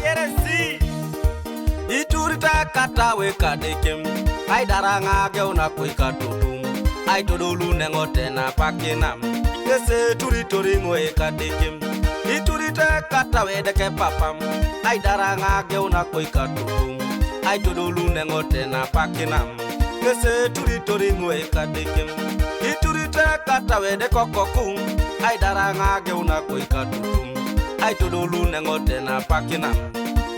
yeresi iturita katawe kadekem ai daranga ge una kuika tutum ai todolu nengote na pakinam kese turitori ngoe kadekem iturita katawe deke papam ai daranga ge una kuika tutum ai todolu nengote na pakinam kese turitori ngoe kadekem iturita katawe de kokokum ai daranga ge una kuika tutum ai todolu nengote na pakinam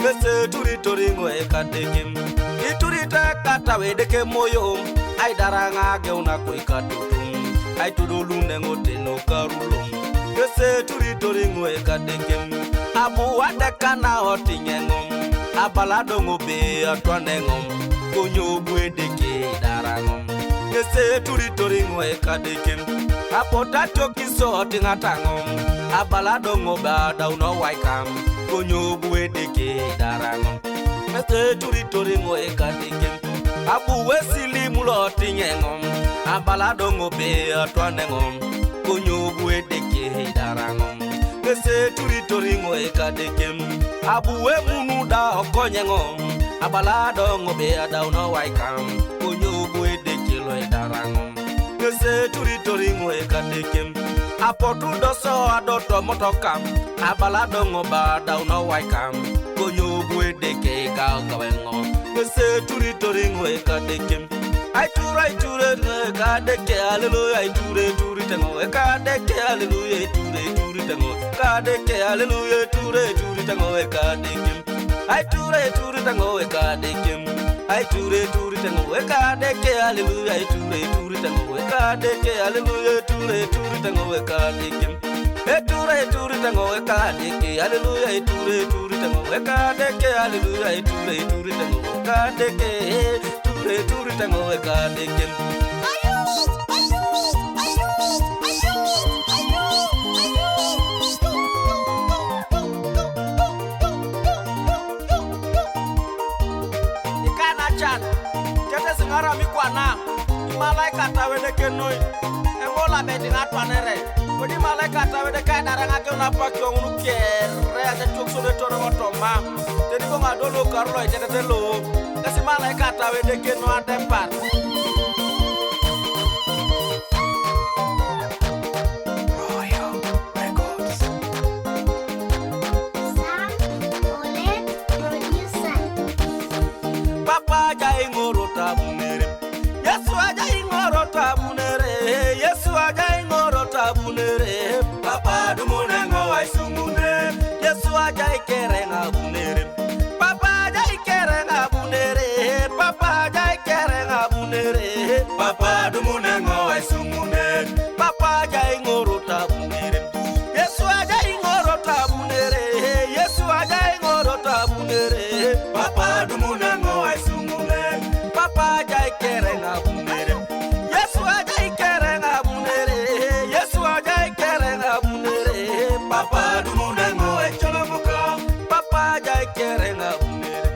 kese turitori ngoe kadekem iturita katawe deke moyo ai daranga ge una kuika tutum ai todolu nengote no karulum kese turitori ngoe kadekem abu wadeka na hotingengom abalado ngobe atwanengom konyo bwedeke darangom kese turitori ngoe kadekem apota tokiso tingatangom abalado ngoba dauno waikam konyo bwedeke darangom kese turitori ngoe kadekem abu wesili mulo tingengom abalado ngobe atwanengom konyo bwedeke darangom kese turitori ngoe kadekem abu we munu da okonyengom abalado ngobe dauno waikam konyo bwedeke lo darangom kese turitori ngoe kadekem apotu doso adoto motokam abalado ngoba dauno waikam konyo bwedeke kawengo kese turitori ngoe kadekem ai ture kadeke hallelujah ai ture tango kadeke hallelujah ture tango kadeke hallelujah ture tango kadekem ai ture tango kadekem ai ture tango kadeke hallelujah ai ture tango kadeke hallelujah ture tango kadekem e ture tango kadeke hallelujah ai ture tango kadeke hallelujah ai ture tango kadeke ture tango kadekem Tete singara mikwana malaika tawede kenoi emola bedinga twanere kodi malaika tawede ka daranga ke una pakyo unu kere ate tuksone tono motoma tedi ko ngadolo karlo tete lo kasi malaika tawede keno atempar Papa jai ngoro tabunere Yesu ajai ngoro tabunere Yesu ajai ngoro tabunere Papa dumune ngowai sungune Yesu ajai kerenga bunere Papa ajai kerenga bunere Papa ajai kerenga bunere Papa dumune ngowai sungune Papa ajai ngoro tabunere Yesu ajai ngoro tabunere Yesu ajai ngoro tabunere Papa dumune ngowai Papa jai kerenga bunere Yesu ajai kerenga bunere Yesu ajai kerenga bunere Papa dumune ngoe cholomuka Papa jai kerenga bunere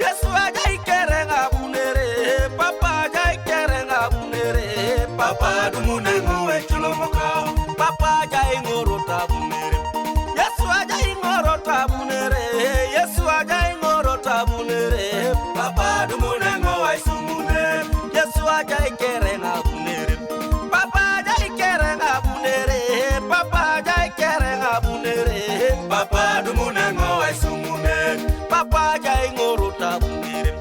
Yesu ajai kerenga bunere Papa jai kerenga bunere Papa dumune ngoe cholomuka Papa jai ngorota bunere Yesu ajai ngorota bunere Yesu ajai ngorota bunere Papa dumune ngoe Yesu ajai kerenga bunere Papa ajai kerenga bunere Papa ajai kerenga bunere Papa dumune ngoe sumune Papa ajai ngorota bunere